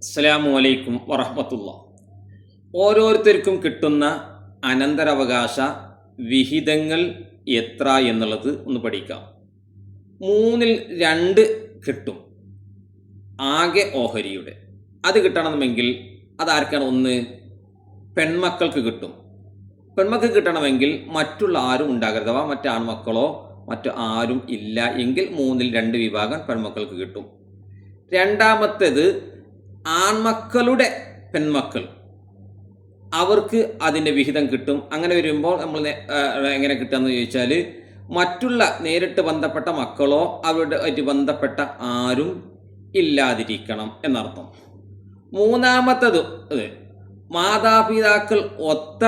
അസ്സലാമു അലൈക്കും വറഹ്മത്തുള്ളാഹി. ഓരോരുത്തർക്കും കിട്ടുന്ന അനന്തരാവകാശ വിഹിതങ്ങൾ എത്ര എന്നുള്ളത് ഒന്ന് പഠിക്കാം. 2 കിട്ടും ആകെ ഓഹരിയുടെ. അത് കിട്ടണമെങ്കിൽ അതാർക്കാണ്? 1 പെൺമക്കൾക്ക് കിട്ടും. പെൺമക്കൾക്ക് കിട്ടണമെങ്കിൽ മറ്റുള്ള ആരും ഉണ്ടാകരുത്. അഥവാ മറ്റാൺമക്കളോ മറ്റു ആരും ഇല്ല എങ്കിൽ 2 വിഭാഗം പെൺമക്കൾക്ക് കിട്ടും. രണ്ടാമത്തേത് ആൺമക്കളുടെ പെൺമക്കൾ, അവർക്ക് അതിൻ്റെ വിഹിതം കിട്ടും. അങ്ങനെ വരുമ്പോൾ നമ്മൾ എങ്ങനെ കിട്ടുകയെന്ന് ചോദിച്ചാൽ, മറ്റുള്ള നേരിട്ട് ബന്ധപ്പെട്ട മക്കളോ അവരുടെ ആയിട്ട് ബന്ധപ്പെട്ട ആരും ഇല്ലാതിരിക്കണം എന്നർത്ഥം. മൂന്നാമത്തത് മാതാപിതാക്കൾ ഒത്ത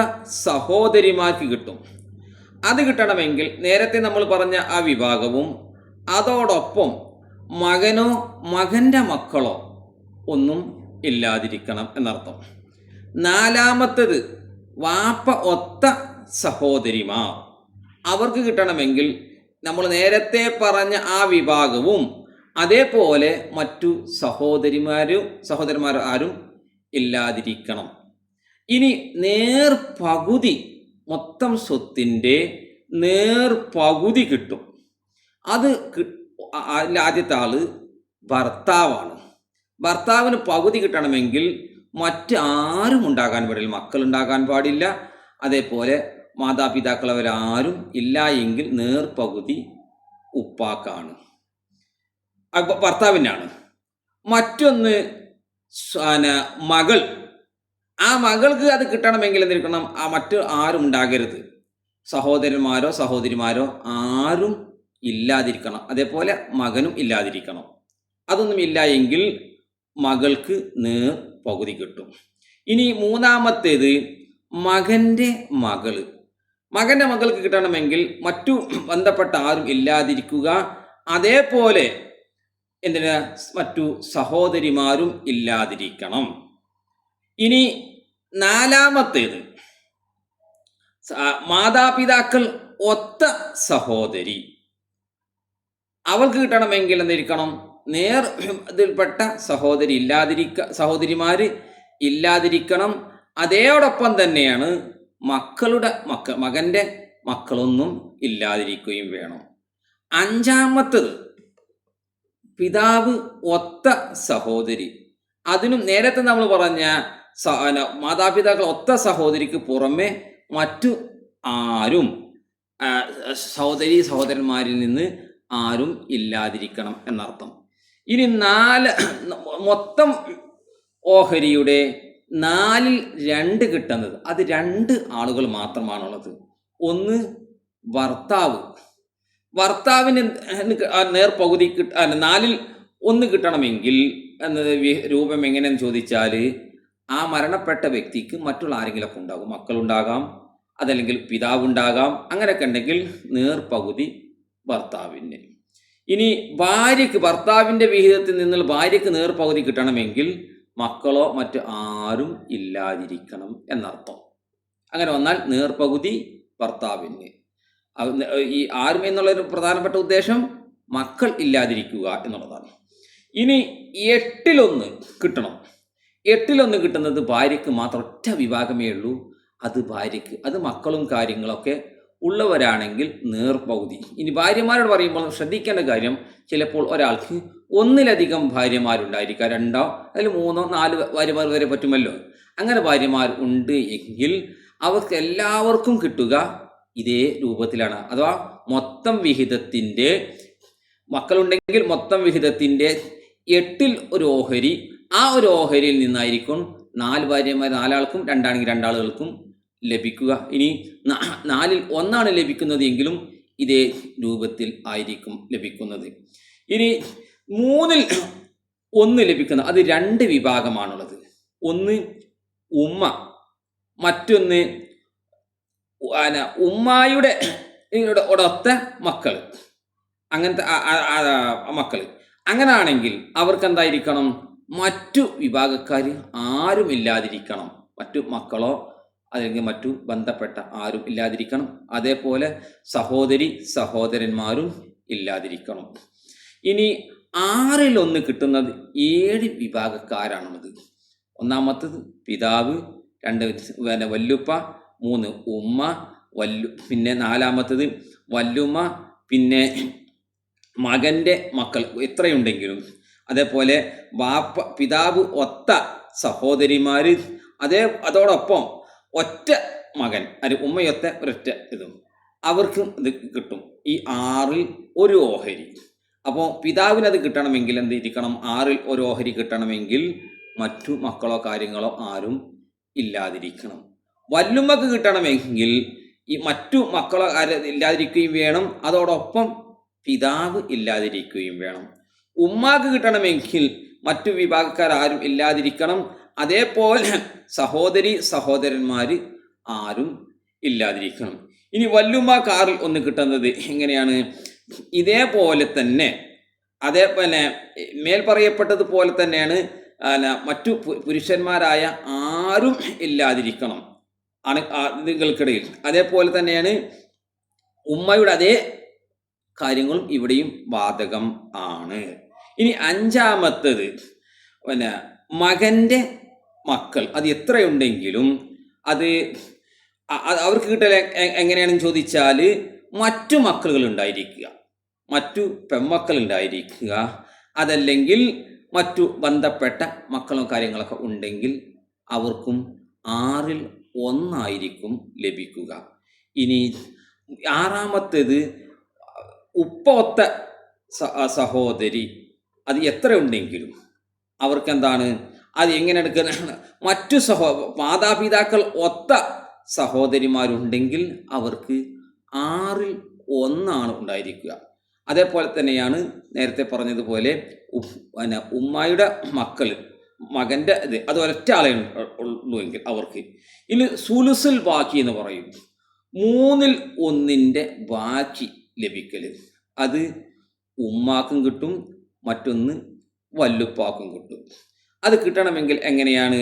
സഹോദരിമാർക്ക് കിട്ടും. അത് കിട്ടണമെങ്കിൽ നേരത്തെ നമ്മൾ പറഞ്ഞ ആ വിഭാഗവും അതോടൊപ്പം മകനോ മകൻ്റെ മക്കളോ ഒന്നും ഇല്ലാതിരിക്കണം എന്നർത്ഥം. നാലാമത്തത് വാപ്പ ഒത്ത സഹോദരിമാർ, അവർക്ക് കിട്ടണമെങ്കിൽ നമ്മൾ നേരത്തെ പറഞ്ഞ ആ വിഭാഗവും അതേപോലെ മറ്റു സഹോദരന്മാരും ആരും ഇല്ലാതിരിക്കണം. ഇനി പകുതി മൊത്തം സ്വത്തിൻ്റെ പകുതി കിട്ടും. അത് ആദ്യത്തെ ആള് ഭർത്താവാണ്. ഭർത്താവിന് പകുതി കിട്ടണമെങ്കിൽ മറ്റാരും ഉണ്ടാകാൻ പാടില്ല, മക്കളുണ്ടാകാൻ പാടില്ല. അതേപോലെ മാതാപിതാക്കൾ അവരാരും ഇല്ല എങ്കിൽ പകുതി ഉപ്പാക്കാണ്, ഭർത്താവിനാണ്. മറ്റൊന്ന് മകൾ. ആ മകൾക്ക് അത് കിട്ടണമെങ്കിൽ എന്തിരിക്കണം? ആ മറ്റു ആരും ഉണ്ടാകരുത്, സഹോദരന്മാരോ സഹോദരിമാരോ ആരും ഇല്ലാതിരിക്കണം. അതേപോലെ മകനും ഇല്ലാതിരിക്കണം. അതൊന്നും ഇല്ല എങ്കിൽ മകൾക്ക് പകുതി കിട്ടും. ഇനി മൂന്നാമത്തേത് മകൻ്റെ മകള്. മകൻ്റെ മകൾക്ക് കിട്ടണമെങ്കിൽ മറ്റു ബന്ധപ്പെട്ട ആരും ഇല്ലാതിരിക്കുക, അതേപോലെ മറ്റു സഹോദരിമാരും ഇല്ലാതിരിക്കണം. ഇനി നാലാമത്തേത് മാതാപിതാക്കൾ ഒത്ത സഹോദരി, അവൾക്ക് കിട്ടണമെങ്കിൽ എന്തിരിക്കണം? ഇതിൽപ്പെട്ട സഹോദരിമാര് ഇല്ലാതിരിക്കണം. അതോടൊപ്പം തന്നെയാണ് മകൻ്റെ മക്കളൊന്നും ഇല്ലാതിരിക്കുകയും വേണം. അഞ്ചാമത്തത് പിതാവ് ഒത്ത സഹോദരി. അതിനും നേരത്തെ നമ്മൾ പറഞ്ഞ മാതാപിതാക്കൾ ഒത്ത സഹോദരിക്ക് പുറമെ മറ്റു ആരും സഹോദരന്മാരിൽ നിന്ന് ആരും ഇല്ലാതിരിക്കണം എന്നർത്ഥം. ഇനി മൊത്തം ഓഹരിയുടെ 2 കിട്ടുന്നത് അത് 2 ആളുകൾ മാത്രമാണുള്ളത്. ഒന്ന് ഭർത്താവിന് പകുതി 1 കിട്ടണമെങ്കിൽ എന്നത് രൂപം എങ്ങനെയെന്ന് ചോദിച്ചാൽ, ആ മരണപ്പെട്ട വ്യക്തിക്ക് മറ്റുള്ള ആരെങ്കിലുമൊക്കെ ഉണ്ടാകും, മക്കളുണ്ടാകാം, അതല്ലെങ്കിൽ പിതാവുണ്ടാകാം. അങ്ങനെയൊക്കെ ഉണ്ടെങ്കിൽ പകുതി ഭർത്താവിന്. ഇനി ഭർത്താവിൻ്റെ വിഹിതത്തിൽ നിന്ന് ഭാര്യയ്ക്ക് പകുതി കിട്ടണമെങ്കിൽ മക്കളോ മറ്റു ആരും ഇല്ലാതിരിക്കണം എന്നർത്ഥം. അങ്ങനെ വന്നാൽ പകുതി ഭർത്താവിന്. ഈ ആരും എന്നുള്ളൊരു പ്രധാനപ്പെട്ട ഉദ്ദേശം മക്കൾ ഇല്ലാതിരിക്കുക എന്നുള്ളതാണ്. ഇനി 8 കിട്ടണം. 8 കിട്ടുന്നത് ഭാര്യയ്ക്ക് മാത്രം, ഒറ്റ വിഭാഗമേ ഉള്ളൂ. അത് ഭാര്യയ്ക്ക്, അത് മക്കളും കാര്യങ്ങളൊക്കെ ഉള്ളവരാണെങ്കിൽ പകുതി. ഇനി ഭാര്യമാരോട് പറയുമ്പോൾ ശ്രദ്ധിക്കേണ്ട കാര്യം, ചിലപ്പോൾ ഒരാൾക്ക് 1 ഭാര്യമാരുണ്ടായിരിക്കാം, 2 അതിൽ 3 4 ഭാര്യമാർ വരെ പറ്റുമല്ലോ. അങ്ങനെ ഭാര്യമാർ ഉണ്ട് എങ്കിൽ അവർക്ക് എല്ലാവർക്കും കിട്ടുക ഇതേ രൂപത്തിലാണ്. അഥവാ മൊത്തം വിഹിതത്തിൻ്റെ, മക്കളുണ്ടെങ്കിൽ മൊത്തം വിഹിതത്തിൻ്റെ 8 ഒരു ഓഹരി, ആ ഒരു ഓഹരിയിൽ നിന്നായിരിക്കും 4 ഭാര്യമാർ 4 ആൾക്കും, 2 ആണെങ്കിൽ 2 ആളുകൾക്കും ലഭിക്കുക. ഇനി 4ൽ 1 ലഭിക്കുന്നത് എങ്കിലും ഇതേ രൂപത്തിൽ ആയിരിക്കും ലഭിക്കുന്നത്. ഇനി 3ൽ 1 ലഭിക്കുന്ന അത് 2 വിഭാഗമാണുള്ളത്. ഒന്ന് ഉമ്മ, മറ്റൊന്ന് ഉമ്മായുടെ ഒടൊത്ത മക്കൾ. അങ്ങനത്തെ മക്കൾ. അങ്ങനാണെങ്കിൽ അവർക്ക് എന്തായിരിക്കണം? മറ്റു വിഭാഗക്കാർ ആരും ഇല്ലാതിരിക്കണം, മറ്റു മക്കളോ അല്ലെങ്കിൽ മറ്റു ബന്ധപ്പെട്ട ആരും ഇല്ലാതിരിക്കണം. അതേപോലെ സഹോദരന്മാരും ഇല്ലാതിരിക്കണം. ഇനി ആറിലൊന്ന് കിട്ടുന്നത് 7 വിഭാഗക്കാരാണുള്ളത്. ഒന്നാമത്തത് പിതാവ്, 2 വല്ലുപ്പ, 3 ഉമ്മ, പിന്നെ 4മത്തത് വല്ലുമ്മ, പിന്നെ മകൻ്റെ മക്കൾ എത്രയുണ്ടെങ്കിലും, അതേപോലെ പിതാവ് ഒത്ത സഹോദരിമാർ, അതോടൊപ്പം ഒറ്റ മകൻ ഉമ്മയൊത്ത ഒരൊറ്റ ഇതും അവർക്കും ഇത് കിട്ടും. ഈ 6ൽ ഒരു ഓഹരി. അപ്പോൾ പിതാവിനത് കിട്ടണമെങ്കിൽ എന്തിരിക്കണം? 6ൽ ഒരു ഓഹരി കിട്ടണമെങ്കിൽ മറ്റു മക്കളോ കാര്യങ്ങളോ ആരും ഇല്ലാതിരിക്കണം. വല്ലുമ്മക്ക് കിട്ടണമെങ്കിൽ ഈ മറ്റു മക്കളോ ഇല്ലാതിരിക്കുകയും വേണം, അതോടൊപ്പം പിതാവ് ഇല്ലാതിരിക്കുകയും വേണം. ഉമ്മാക്ക് കിട്ടണമെങ്കിൽ മറ്റു വിഭാഗക്കാർ ആരും ഇല്ലാതിരിക്കണം, അതേപോലെ സഹോദരന്മാർ ആരും ഇല്ലാതിരിക്കണം. ഇനി വല്ലുമ്മാക്ക് 6ൽ ഒന്ന് കിട്ടുന്നത് എങ്ങനെയാണ്? ഇതേപോലെ തന്നെ, അതേപോലെ മേൽ പറയപ്പെട്ടതുപോലെ തന്നെയാണ് മറ്റു പുരുഷന്മാരായ ആരും ഇല്ലാതിരിക്കണം നിങ്ങൾക്കിടയിൽ. അതേപോലെ തന്നെയാണ് ഉമ്മയുടെ അതേ കാര്യങ്ങളും ഇവിടെയും ബാധകം ആണ്. ഇനി 5മത്തത് മകൻ്റെ മക്കൾ അത് എത്രയുണ്ടെങ്കിലും അത് അവർക്ക് കിട്ടൽ എങ്ങനെയാണെന്ന് ചോദിച്ചാൽ, മറ്റു മക്കളുകൾ ഉണ്ടായിരിക്കുക, മറ്റു പെൺമക്കൾ ഉണ്ടായിരിക്കുക, അതല്ലെങ്കിൽ മറ്റു ബന്ധപ്പെട്ട മക്കളും കാര്യങ്ങളൊക്കെ ഉണ്ടെങ്കിൽ അവർക്കും 6ൽ 1 ലഭിക്കുക. ഇനി 6മത്തേത് ഉപ്പ സഹോദരി അത് എത്ര ഉണ്ടെങ്കിലും അവർക്ക് എന്താണ്? അത് എങ്ങനെ എടുക്കുന്ന? മറ്റു മാതാപിതാക്കൾ ഒത്ത സഹോദരിമാരുണ്ടെങ്കിൽ അവർക്ക് 6ൽ 1 ഉണ്ടായിരിക്കുക. അതേപോലെ തന്നെയാണ് നേരത്തെ പറഞ്ഞതുപോലെ ഉമ്മയുടെ മക്കൾ, മകൻ്റെ ഇത് അത് ഒരൊറ്റ ആളെ ഉള്ളുവെങ്കിൽ അവർക്ക്. ഇനി സുലുസുൽ ബാക്കി എന്ന് പറയും, 3ൽ 1 ബാക്കി ലഭിക്കൽ. അത് ഉമ്മാക്കും കിട്ടും, മറ്റൊന്ന് വല്ലുപ്പാക്കും കിട്ടും. അത് കിട്ടണമെങ്കിൽ എങ്ങനെയാണ്?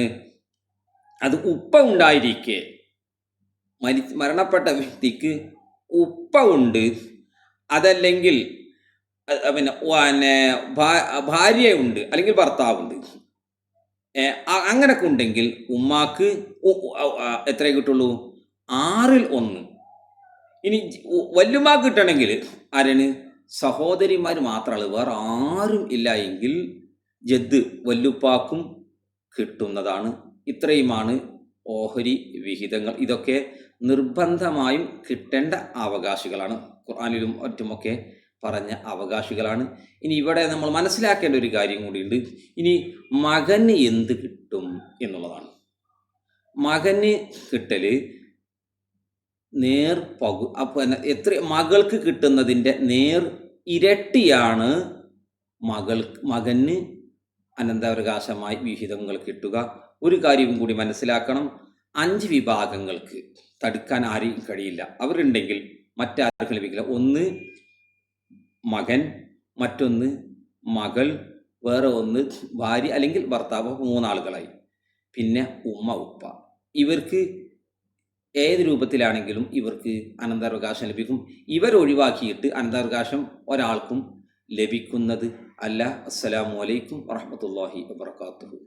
അത് ഉപ്പ ഉണ്ടായിരിക്കെ, മരണപ്പെട്ട വ്യക്തിക്ക് ഉപ്പ ഉണ്ട്, അതല്ലെങ്കിൽ പിന്നെ ഭാര്യയുണ്ട്, അല്ലെങ്കിൽ ഭർത്താവുണ്ട്, അങ്ങനൊക്കെ ഉണ്ടെങ്കിൽ ഉമ്മാക്ക് എത്ര കിട്ടുള്ളൂ? 6ൽ 1. ഇനി വല്ലുമ്മാക്ക് കിട്ടണമെങ്കിൽ ആരാണ്? സഹോദരിമാർ മാത്രമാണ്, വേറെ ആരും ഇല്ല എങ്കിൽ ജദ് വല്ലുപ്പാക്കും കിട്ടുന്നതാണ്. ഇത്രയുമാണ് ഓഹരി വിഹിതങ്ങൾ. ഇതൊക്കെ നിർബന്ധമായും കിട്ടേണ്ട അവകാശികളാണ്, ഖുർആനിലും മറ്റുമൊക്കെ പറഞ്ഞ അവകാശികളാണ്. ഇനി ഇവിടെ നമ്മൾ മനസ്സിലാക്കേണ്ട ഒരു കാര്യം കൂടിയുണ്ട്. ഇനി മകന് എന്ത് കിട്ടും എന്നുള്ളതാണ്. മകന് കിട്ടൽ മകൾക്ക് കിട്ടുന്നതിൻ്റെ ഇരട്ടിയാണ് മകന് അനന്തരാവകാശമായി വിഹിതങ്ങൾ കിട്ടുക. ഒരു കാര്യവും കൂടി മനസ്സിലാക്കണം, 5 വിഭാഗങ്ങൾക്ക് തടുക്കാൻ ആരെയും കഴിയില്ല. അവരുണ്ടെങ്കിൽ മറ്റാർക്കും ലഭിക്കില്ല. 1 മകൻ, മറ്റൊന്ന് മകൾ, വേറെ 1 ഭാര്യ അല്ലെങ്കിൽ ഭർത്താവ്, 3 ആളുകളായി. പിന്നെ ഉമ്മ, ഉപ്പ. ഇവർക്ക് ഏത് രൂപത്തിലാണെങ്കിലും ഇവർക്ക് അനന്തരാവകാശം ലഭിക്കും. ഇവരൊഴിവാക്കിയിട്ട് അനന്തരാവകാശം ഒരാൾക്കും ലഭിക്കുന്നത് അല്ല. അസ്സലാമു അലൈക്കും വറഹ്മത്തുള്ളാഹി വബറകാതുഹു.